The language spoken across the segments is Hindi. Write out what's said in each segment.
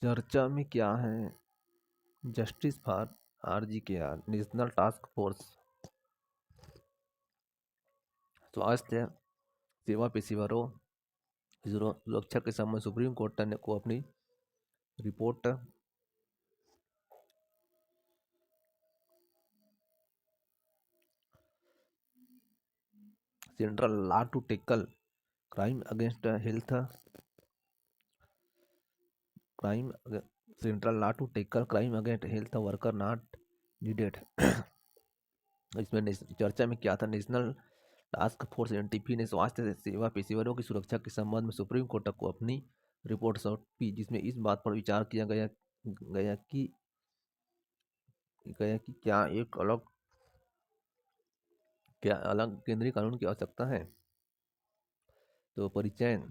चर्चा में क्या है? Justice for RGKR national task force स्वास्थ्य सेवा पेशेवरों की सुरक्षा के संबंध सुप्रीम कोर्ट ने को अपनी report central law to tackle crime against health crime central law to tackle crime against health worker not needed. इसमें चर्चा में क्या था? नेशनल टास्क फोर्स NTP ने स्वास्थ्य सेवा पेशेवरों की सुरक्षा के संबंध में सुप्रीम कोर्ट को अपनी रिपोर्ट सौंपी, जिसमें इस बात पर विचार किया गया कि क्या अलग केंद्रीय कानून की आवश्यकता है। तो परिचय: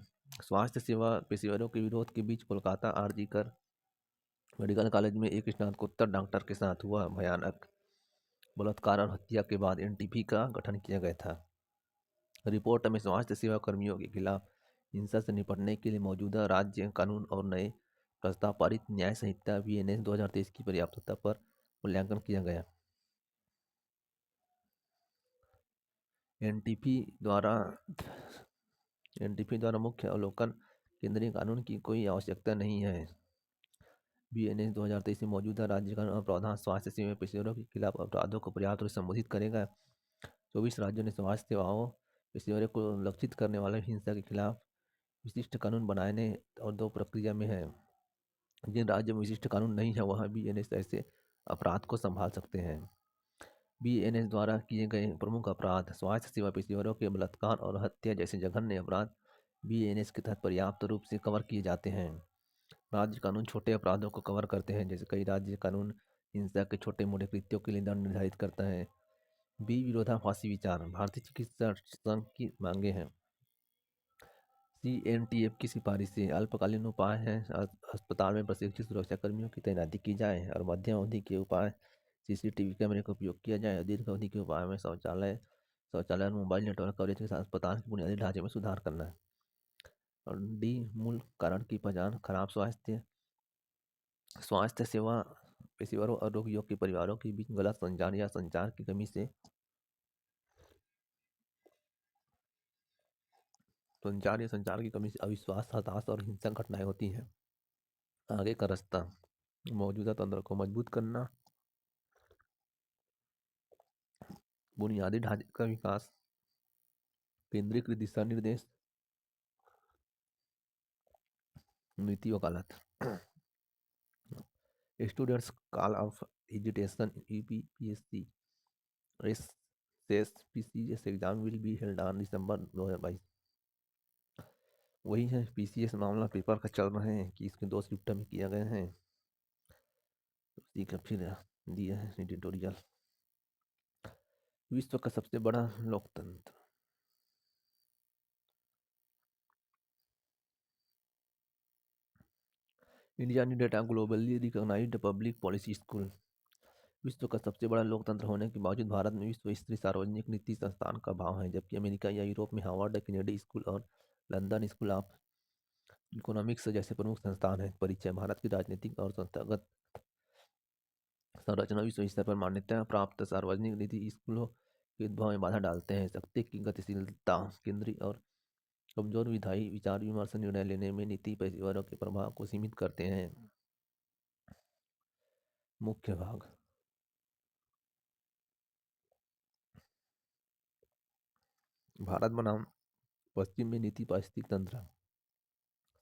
स्वास्थ्य सेवा पेशेवरों के विरोध के बीच कोलकाता RG-कर मेडिकल कॉलेज में एक स्नातकोत्तर डॉक्टर के साथ हुआ भयानक बलात्कार और हत्या के बाद NTP का गठन किया गया था। रिपोर्ट में स्वास्थ्य सेवा कर्मियों के खिलाफ हिंसा से निपटने के लिए मौजूदा राज्य कानून और नए प्रस्ताव पारित न्याय संहिता BNS 2023 की पर्याप्तता पर मूल्यांकन किया गया। NTP द्वारा मुख्य अवलोकन: केंद्रीय कानून की कोई आवश्यकता नहीं है। BNS 2023 में मौजूदा राज्य कानून और प्रावधान स्वास्थ्य सेवा पेशेवरों के खिलाफ अपराधों को पर्याप्त रूप से संबोधित करेगा। 24 राज्यों ने स्वास्थ्य सेवाओं पेशेवरों को लक्षित करने वाले हिंसा के खिलाफ विशिष्ट कानून बनाने और 2 प्रक्रिया में है। जिन राज्यों में विशिष्ट कानून नहीं है वह BNS ऐसे अपराध को संभाल सकते हैं। BNS द्वारा किए गए प्रमुख अपराध: स्वास्थ्य सेवा पेशेवरों के बलात्कार और हत्या जैसे जघन्य अपराध BNS के तहत पर्याप्त रूप से कवर किए जाते हैं। राज्य कानून छोटे अपराधों को कवर करते हैं, जैसे कई राज्य कानून हिंसा के छोटे मोटे कृत्यों के लिए दंड निर्धारित करता है। विरोधाभासी विचार: भारतीय चिकित्सा संघ की मांगे हैं। CNTF की सिफारिशें: अल्पकालीन उपाय हैं अस्पताल में प्रशिक्षित सुरक्षाकर्मियों की तैनाती की जाए, और मध्यम अवधि के उपाय CCTV कैमरे का उपयोग किया जाए। दीर्घ अवधि के उपाय में शौचालय और मोबाइल नेटवर्क कवरेज के साथ अस्पताल के बुनियादी ढांचे में सुधार करना है। और D, मूल कारण की पहचान: खराब स्वास्थ्य सेवा पेशेवरों और रोगियों के परिवारों के बीच गलत संचार या संचार की कमी से अविश्वास, हताशा और हिंसक घटनाएं होती हैं। आगे का रास्ता: मौजूदा तंत्र को मजबूत करना, बुनियादी ढांचे का विकास, केंद्रीकृत दिशा निर्देश, नीति वकालत। Students call of education UPSC PCS exam will be held on December 2022। वही है PCS मामला पेपर का चल रहे हैं कि इसके 2 शिफ्ट में किया गए हैं, तो उसी का फिर दिया है एडिटोरियल। विश्व का सबसे बड़ा लोकतंत्र: India needed a globally recognised public policy school. विश्व का सबसे बड़ा लोकतंत्र होने के बावजूद भारत में विश्व स्तरीय सार्वजनिक नीति संस्थान का अभाव है, जबकि अमेरिका या यूरोप में हार्वर्ड, केनेडी स्कूल और लंदन स्कूल ऑफ इकोनॉमिक्स जैसे प्रमुख संस्थान हैं। परिचय: भारत की राजनीतिक और संस्थागत संरचना विश्व स्तर पर मान्यता प्राप्त सार्वजनिक नीति स्कूलों के उद्भव में बाधा डालते हैं। शक्ति की गतिशीलता: केंद्रीय और कमजोर विधायी विचार विमर्श निर्णय लेने में नीति पेशेवरों के प्रभाव को सीमित करते हैं। मुख्य भाग: भारत बनाम पश्चिम में नीति पारिस्थितिक तंत्र,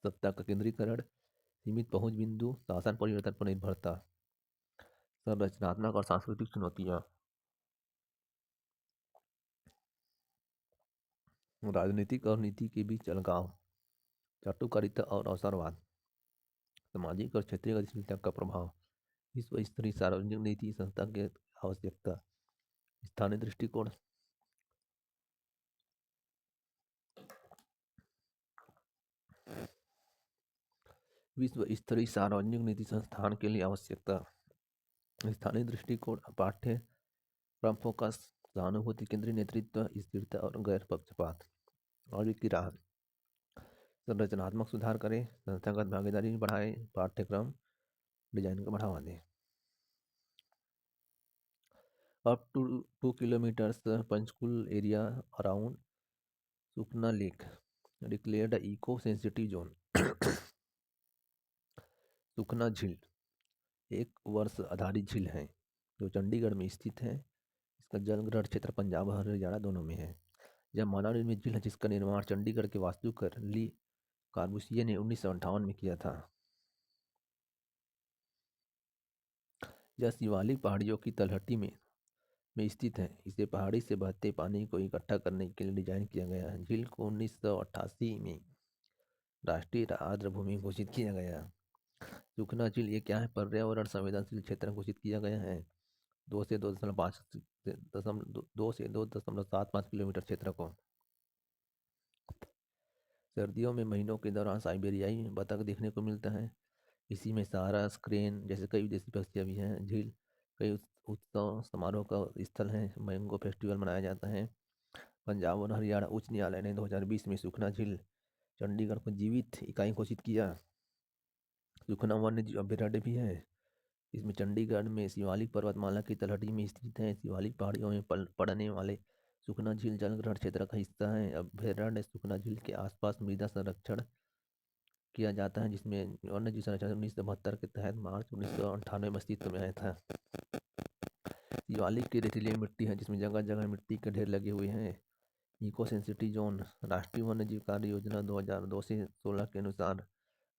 सत्ता का केंद्रीकरण, सीमित पहुंच बिंदु, शासन परिवर्तन पर निर्भरता, संरचनात्मक और सांस्कृतिक चुनौतियां, राजनीतिक और नीति के बीच अलगाव, चाटुकारिता और अवसरवाद, सामाजिक और क्षेत्रीय गतिशीलता का प्रभाव, विश्व स्तरीय सार्वजनिक नीति संस्था की आवश्यकता, स्थानीय दृष्टिकोण, विश्व स्तरीय सार्वजनिक नीति संस्थान के लिए आवश्यकता, स्थानीय दृष्टिकोण, पाठ्यक्रम फोकस, सहानुभूति, केंद्रीय नेतृत्व, स्थिरता और गैर पक्षपात। आगे की राह: संरचनात्मक सुधार करें, संस्थागत भागीदारी बढ़ाएं, पाठ्यक्रम डिजाइन को बढ़ावा दें। Up to 2 kilometers Panchkula area around Sukhna lake declared eco sensitive zone. Sukhna झील एक वर्ष आधारित झील है जो चंडीगढ़ में स्थित है। इसका जलग्रहण क्षेत्र पंजाब और हरियाणा दोनों में है। यह मानव निर्मित झील है जिसका निर्माण चंडीगढ़ के वास्तुकार ली कार्बूसिए ने 1958 में किया था। यह शिवालिक पहाड़ियों की तलहटी में स्थित है। इसे पहाड़ी से बहते पानी को इकट्ठा करने के लिए डिजाइन किया गया है। झील को 1988 में राष्ट्रीय आर्द्र भूमि घोषित किया गया। सुखना झील ये क्या है? पर्यावरण संवेदनशील क्षेत्र घोषित किया गया है। 2 से 2.75 किलोमीटर क्षेत्र को। सर्दियों में महीनों के दौरान साइबेरियाई बतख देखने को मिलता है। इसी में सारस, क्रेन जैसे कई विदेशी पक्षी भी हैं। झील कई उत्सव समारोह का स्थल है। मैंगो फेस्टिवल मनाया जाता है। पंजाब और हरियाणा उच्च न्यायालय ने 2020 में सुखना झील चंडीगढ़ को जीवित इकाई घोषित किया। सुखना वन्य जीव अभयारण्य भी है। इसमें चंडीगढ़ में शिवालिक पर्वतमाला की तलहटी में स्थित है। शिवालिक पहाड़ियों में पड़ने वाले सुखना झील जलग्रहण क्षेत्र का हिस्सा है। अभयारण्य सुखना झील के आसपास मृदा संरक्षण किया जाता है जिसमें वन्य जीव संरक्षण 1972 के तहत मार्च 1998 में अस्तित्व में आया था। शिवालिक की रेतीली मिट्टी है जिसमें जगह जगह मिट्टी के ढेर लगे हुए हैं। इको सेंसिटिव जोन राष्ट्रीय वन्य जीव कार्य योजना 2002 से 16 के अनुसार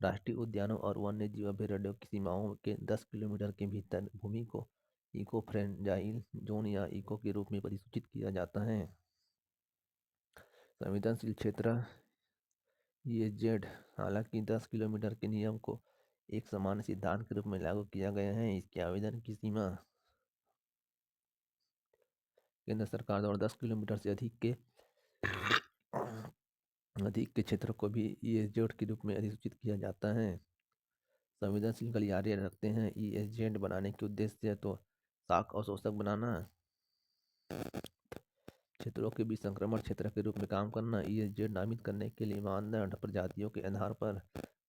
राष्ट्रीय उद्यानों और वन्य जीव अभयारण्यों की सीमाओं के 10 किलोमीटर के भीतर भूमि को इको फ्रेंजाइल जोन या इको के रूप में परिसूचित किया जाता है। संवेदनशील क्षेत्र ESZ हालांकि 10 किलोमीटर के नियम को एक सामान्य सिद्धांत के रूप में लागू किया गया है। इसके आवेदन की सीमा केंद्र सरकार द्वारा 10 किलोमीटर से अधिक के क्षेत्र को भी ESZ के रूप में अधिसूचित किया जाता है। संवेदनशील गलियारे रखते हैं। ESZ बनाने के उद्देश्य तो शाक और शोषक बनाना, क्षेत्रों के बीच संक्रमण क्षेत्र के रूप में काम करना, ESZ नामित करने के लिए मानदंड प्रजातियों के आधार पर,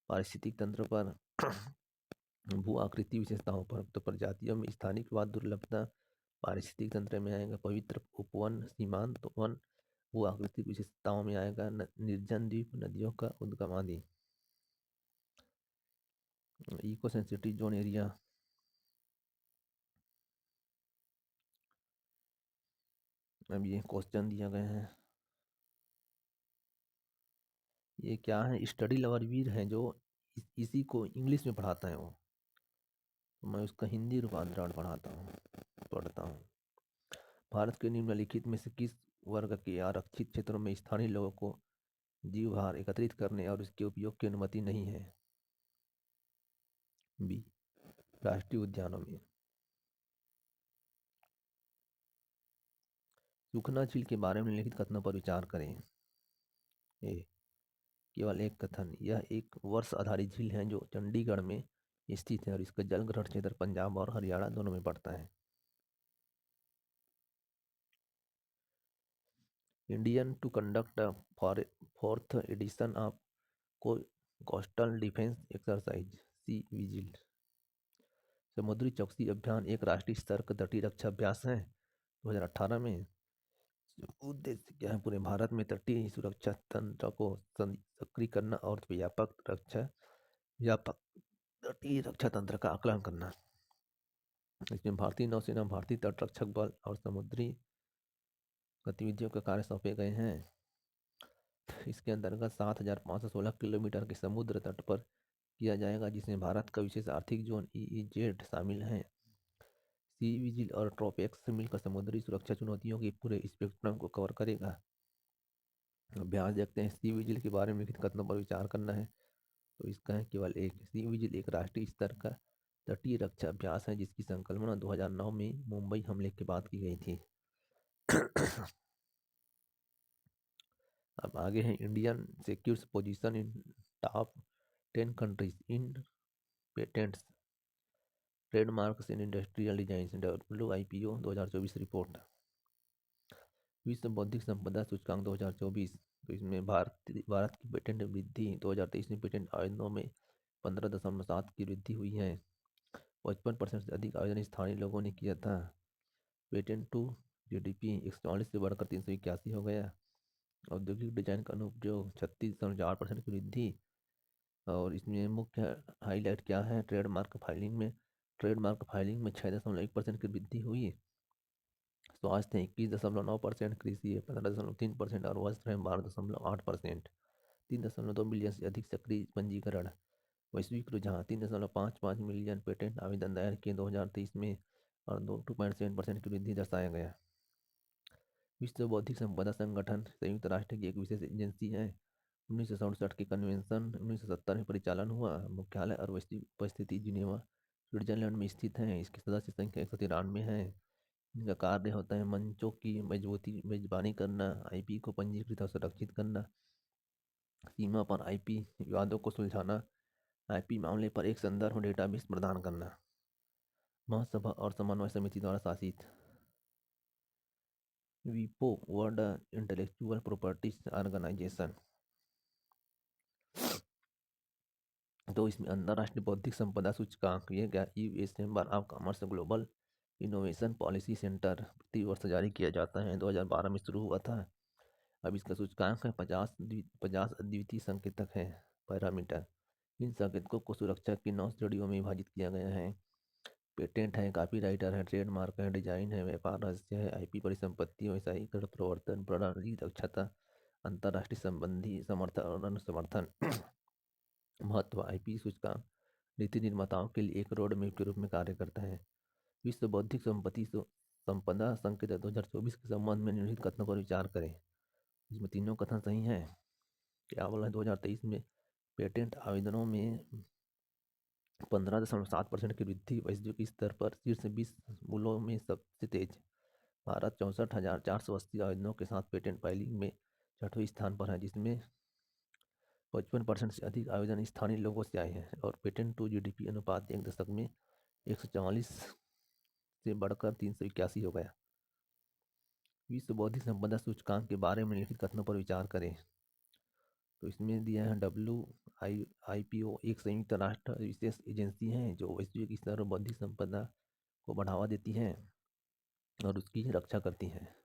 पारिस्थितिक तंत्र पर, भू आकृति विशेषताओं पर। तो प्रजातियों में स्थानिकवाद, दुर्लभता, पारिस्थितिक तंत्र में आएगा पवित्र उपवन, सीमांत वन, भू आकृतिक विशेषताओं में आएगा निर्जन द्वीप, नदियों का उद्गम आदि। इको सेंसिटिव जोन एरिया अब ये क्वेश्चन दिया गया है। ये क्या है? स्टडी लवर वीर है जो इसी को इंग्लिश में पढ़ाता है वो, तो मैं उसका हिंदी रूपांतरण पढ़ता हूँ। भारत के निम्नलिखित में से किस वर्ग के आरक्षित क्षेत्रों में स्थानीय लोगों को जीवभार एकत्रित करने और उसके उपयोग की अनुमति नहीं है? बी, राष्ट्रीय उद्यानों में। सुखना झील के बारे में निम्नलिखित कथनों पर विचार करें। ए, केवल एक कथन, यह एक वर्ष आधारित झील है जो चंडीगढ़ में स्थित है और इसका जलग्रहण क्षेत्र पंजाब और हरियाणा दोनों में पड़ता है। Indian to conduct fourth edition of coastal defence exercise Sea Vigil. समुद्री चौकसी अभियान एक राष्ट्रीय स्तर का तटीय रक्षा अभ्यास है 2018 में। उद्देश्य क्या है? पूरे भारत में तटीय सुरक्षा तंत्र को सक्रिय करना और व्यापक तटीय रक्षा तंत्र का आकलन करना। इसमें भारतीय नौसेना, भारतीय तटरक्षक बल और समुद्री गतिविधियों के कार्य सौंपे गए हैं। इसके अंतर्गत 7,516 किलोमीटर के समुद्र तट पर किया जाएगा जिसमें भारत का विशेष आर्थिक जोन EEZ शामिल है। सी विजिल और ट्रोपेक्स मिलकर समुद्री सुरक्षा चुनौतियों के पूरे स्पेक्ट्रम को कवर करेगा। अभ्यास देखते हैं। सी विजिल के बारे में लिखित कथनों पर विचार करना है, तो इसका है केवल एक। सी विजिल एक राष्ट्रीय स्तर का तटीय रक्षा अभ्यास है जिसकी संकल्पना 2009 में मुंबई हमले के बाद की गई थी। अब आगे है Indian secures position in top 10 countries in patents, trademarks in industrial design WIPO 2024 report. विश्व बौद्धिक संपदा सूचकांक 2024 तो इसमें भारत की पेटेंट वृद्धि 2023 में पेटेंट आवेदनों में 15.7 की वृद्धि हुई है। 55% से अधिक आवेदन स्थानीय लोगों ने किया था। पेटेंट टू जीडीपी 144 से बढ़कर 381 हो गया। औद्योगिक डिजाइन का अनुप्रयोग 36.4% की वृद्धि। और इसमें मुख्य हाईलाइट क्या है, ट्रेडमार्क फाइलिंग में 6.1% की वृद्धि हुई। स्वास्थ्य है 21.9%, कृषि है 15.3% और वस्त्र है 12.8%। 3.2 मिलियन से अधिक सक्रिय पंजीकरण। वैश्विक रुझान 3.55 मिलियन पेटेंट आवेदन दायर किए 2023 में और 2.7% की वृद्धि दर्शाया गया। विश्व बौद्धिक संपदा संगठन संयुक्त राष्ट्र की एक विशेष एजेंसी है। 1967 के कन्वेंशन 1970 में परिचालन हुआ। मुख्यालय और वैश्विक उपस्थिति जिनेवा स्विट्जरलैंड में स्थित है। इसकी सदस्य संख्या 193 है। इनका कार्य होता है मंचों की मेजबानी करना, आईपी को पंजीकृत और सुरक्षित करना, सीमा पर आईपी विवादों को सुलझाना, आईपी मामले पर एक संदर्भ डेटाबेस प्रदान करना। महासभा और समन्वय समिति द्वारा शासित। वीपो वर्ल्ड इंटेलेक्चुअल प्रॉपर्टी ऑर्गेनाइजेशन। तो इसमें अंतर्राष्ट्रीय बौद्धिक संपदा सूचकांक ये क्या US chamber of commerce global innovation policy centre प्रति वर्ष जारी किया जाता है। 2012 में शुरू हुआ था। अब इसका सूचकांक है 50 अद्वितीय संकेतक है पैरामीटर। इन संकेतकों को सुरक्षा की 9 श्रेणियों में विभाजित किया गया है। पेटेंट है, कॉपीराइटर है, ट्रेडमार्क है, डिजाइन है, व्यापार रहस्य है, आईपी परिसंपत्ति, व्यावसायिक प्रवर्तन, प्रणाली दक्षता, अंतर्राष्ट्रीय संबंधी समर्थन और अनुसमर्थन। महत्व आईपी सूचकांक नीति निर्माताओं के लिए एक रोड मैप के रूप में कार्य करता है। विश्व बौद्धिक संपदा संकेतक 2024 के संबंध में निम्नलिखित कथनों पर विचार करें। इसमें तीनों कथन सही हैं। क्या बोला है, 2023 में पेटेंट आवेदनों में 15.7% की वृद्धि। वैश्विक स्तर पर शीर्ष 20 मूलों में सबसे तेज। भारत 64,480 आवेदनों के साथ पेटेंट फाइलिंग में 6वें स्थान पर है, जिसमें 55% से अधिक आवेदन स्थानीय लोगों से आए हैं। और पेटेंट टू जीडीपी अनुपात एक दशक में 144 से बढ़कर 381 हो गया। विश्व बौद्धिक संपदा सूचकांक के बारे में निम्नलिखित कथनों पर विचार करें। तो इसमें दिया है WIPO एक संयुक्त राष्ट्र विशेष एजेंसी है जो वैश्विक स्तर पर बौद्धिक संपदा को बढ़ावा देती है और उसकी रक्षा करती है।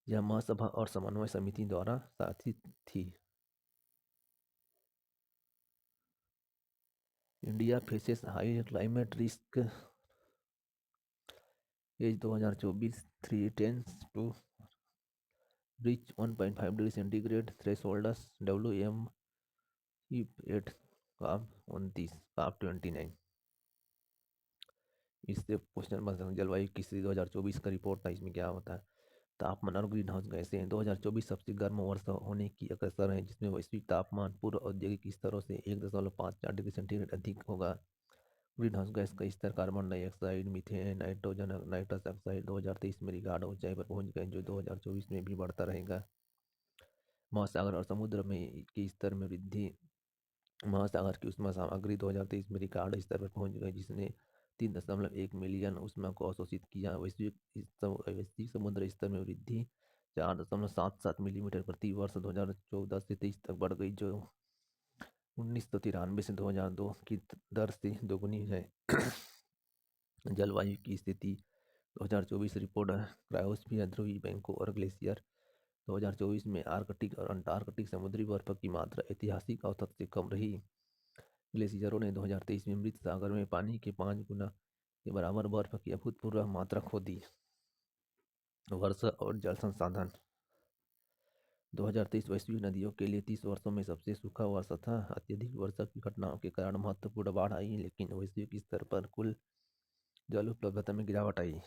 यह महासभा और समन्वय समिति द्वारा शासित थी। India faces high climate risk as 2024 3 tends to breach 1.5 degree centigrade thresholds WM COP29। इससे क्वेश्चन बन सकता है। जलवायु की स्थिति 2024 का रिपोर्ट था। इसमें क्या होता है, तापमान और ग्रीन हाउस गैसें 2024 सबसे गर्म वर्ष होने की अग्रसर है, जिसमें वैश्विक तापमान पूर्व औद्योगिक स्तरों से 1.54 डिग्री सेंटीग्रेड अधिक होगा। ग्रीन हाउस गैस का स्तर carbon dioxide, methane, nitrous oxide 2023 में रिकॉर्ड ऊंचाई पर पहुंच गए, जो 2024 में भी बढ़ता रहेगा। महासागर और समुद्र में के स्तर में वृद्धि। महासागर की उष्मा सामग्री 2023 में रिकॉर्ड स्तर पर पहुंच गई, जिसने 3.1 मिलियन उष्मा को अवशोषित किया। वैश्विक समुद्र स्तर में वृद्धि 4.77 मिलीमीटर प्रति वर्ष 2014 से 23 तक बढ़ गई, जो 1993 से 2002 की दर से दोगुनी है। जलवायु की स्थिति 2024 रिपोर्ट क्रायोस्फीयर, ध्रुवीय बैंकों और ग्लेशियर। 2024 में आर्कटिक और अंटार्कटिक समुद्री बर्फ की मात्रा ऐतिहासिक औसत से कम रही। ग्लेशियरों ने 2023 में मृत सागर में पानी के 5 गुना के बराबर बर्फ की अभूतपूर्व मात्रा खो दी। वर्षा और जल संसाधन 2023 वैश्विक नदियों के लिए 30 वर्षों में सबसे सूखा वर्ष था। अत्यधिक वर्षा की घटनाओं के कारण महत्वपूर्ण बाढ़ आई, लेकिन वैश्विक स्तर पर कुल जल उपलब्धता में गिरावट आई।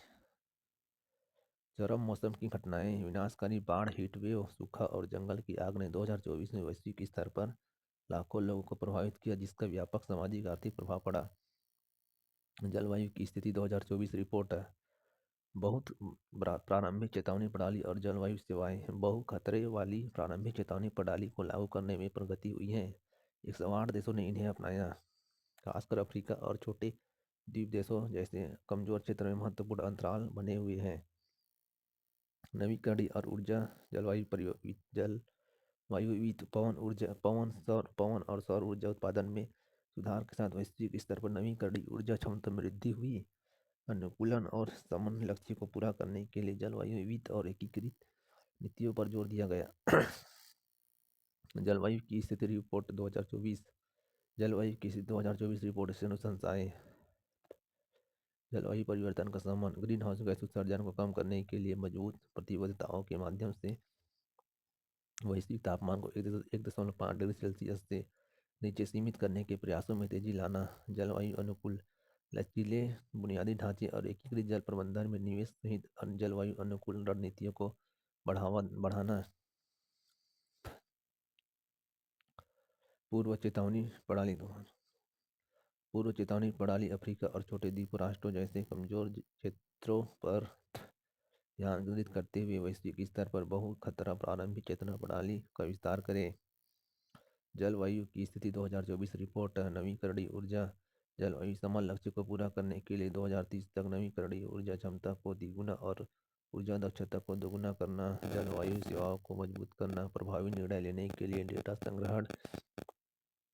चरम मौसम की घटनाएं, विनाशकारी बाढ़, हीट वेव, सूखा और जंगल की आग ने 2024 में वैश्विक स्तर पर लाखों लोगों को प्रभावित किया, जिसका व्यापक सामाजिक आर्थिक प्रभाव पड़ा। जलवायु की स्थिति 2024 रिपोर्ट है बहुत प्रारंभिक चेतावनी प्रणाली और जलवायु सेवाएं। बहु खतरे वाली प्रारंभिक चेतावनी प्रणाली को लागू करने में प्रगति हुई है। 108 देशों ने इन्हें अपनाया, खासकर अफ्रीका और छोटे द्वीप देशों जैसे कमजोर क्षेत्र में महत्वपूर्ण अंतराल बने हुए हैं। नवीकरणीय और ऊर्जा जल वायु विद्युत पवन और सौर ऊर्जा उत्पादन में सुधार के साथ वैश्विक स्तर पर नवीकरणीय ऊर्जा क्षमता में वृद्धि हुई। अनुकूलन और समन्वय लक्ष्य को पूरा करने के लिए जलवायु विविध और एकीकृत नीतियों पर जोर दिया गया। जलवायु की स्थिति रिपोर्ट 2024। जलवायु की स्थिति 2024 रिपोर्ट से अनुशंसाएं। जलवायु परिवर्तन का सामना ग्रीन हाउस गैस उत्सर्जन को कम करने के लिए मजबूत प्रतिबद्धताओं के माध्यम से वैश्विक तापमान को 1.5 डिग्री सेल्सियस से नीचे सीमित करने के प्रयासों में तेजी लाना, जलवायु अनुकूल लचीले बुनियादी ढांचे और एकीकृत जल प्रबंधन में निवेश सहित अन्य जलवायु अनुकूल रणनीतियों को बढ़ाना। पूर्व चेतावनी प्रणाली अफ्रीका और छोटे द्वीप राष्ट्रों जैसे कमजोर क्षेत्रों पर ध्यान केंद्रित करते हुए वैश्विक स्तर पर बहु खतरा प्रारंभिक चेतना प्रणाली का विस्तार करें। जलवायु की स्थिति 2024 रिपोर्ट। नवीकरणीय ऊर्जा। जलवायु समान लक्ष्य को पूरा करने के लिए 2030 तक नवीकरणीय ऊर्जा क्षमता को द्विगुना और ऊर्जा दक्षता को दोगुना करना, जलवायु सेवाओं को मजबूत करना, प्रभावी निर्णय लेने के लिए डेटा संग्रहण,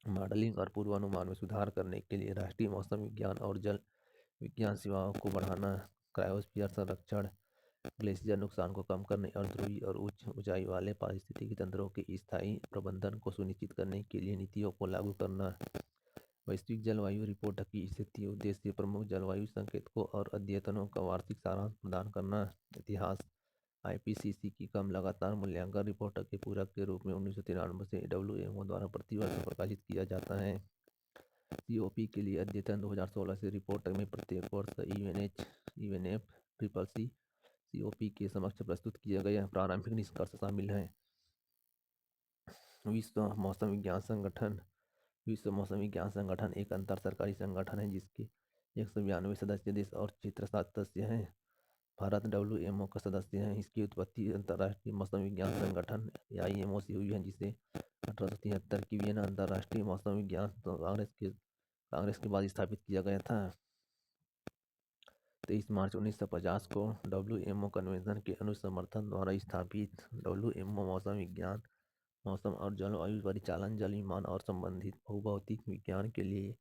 मॉडलिंग और पूर्वानुमान में सुधार करने के लिए राष्ट्रीय मौसम विज्ञान और जल विज्ञान सेवाओं को बढ़ाना, क्रायोस्फीयर संरक्षण, ग्लेशियर नुकसान को कम करने और ध्रुवीय और उच्च ऊंचाई वाले पारिस्थितिकी तंत्रों के स्थायी प्रबंधन को सुनिश्चित करने के लिए नीतियों को लागू करना। वैश्विक जलवायु रिपोर्ट की स्थिति उद्देश्य प्रमुख जलवायु संकेतकों और अध्ययनों का वार्षिक सारांश प्रदान करना। इतिहास। आईपीसीसी की कम लगातार मूल्यांकन रिपोर्ट के पूरक के रूप में 1993 से WMO द्वारा प्रतिवर्ष प्रकाशित किया जाता है। सीओपी के लिए अद्यतन 2016 से रिपोर्ट में प्रत्येक वर्ष यूएनएफ CCC सीओपी के समक्ष प्रस्तुत किया गया प्रारंभिक निष्कर्ष शामिल हैं। विश्व मौसम विज्ञान संगठन। विश्व मौसम विज्ञान संगठन एक अंतर सरकारी संगठन है जिसके 192 सदस्य देश और क्षेत्र सदस्य हैं। भारत WMO का सदस्य है। इसकी उत्पत्ति अंतर्राष्ट्रीय मौसम विज्ञान संगठन IMO से हुई है, जिसे 1873 की वियना अंतर्राष्ट्रीय मौसम विज्ञान कांग्रेस के बाद स्थापित किया गया था। 23 मार्च 1950 को WMO कन्वेंशन के अनुसमर्थन द्वारा स्थापित WMO मौसम विज्ञान, मौसम और जलवायु परिचालन, जल विमान और संबंधित भूभौतिक विज्ञान के लिए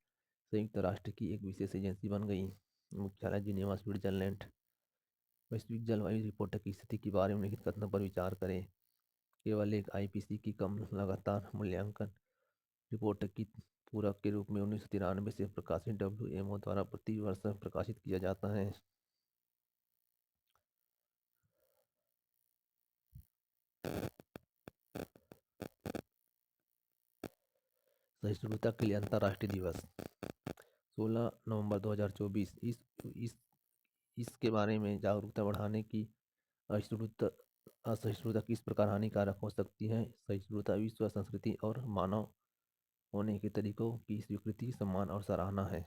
संयुक्त राष्ट्र की एक विशेष एजेंसी बन गई। मुख्यालय जिनेवा, स्विट्जरलैंड। वैश्विक जलवायु रिपोर्ट की स्थिति के बारे में लिखित कथनों पर विचार करें। केवल एक आईपीसी की कम लगातार मूल्यांकन रिपोर्ट की पूरक के रूप में 1993 से प्रकाशित WMO द्वारा प्रति वर्ष प्रकाशित किया जाता है। सहिष्णुता के लिए अंतर्राष्ट्रीय दिवस 16 नवंबर 2024। इसके बारे में जागरूकता बढ़ाने की असहिष्णुता किस प्रकार हानिकारक हो सकती है। सहिष्णुता विश्व संस्कृति और मानव होने के तरीकों की स्वीकृति, सम्मान और सराहना है।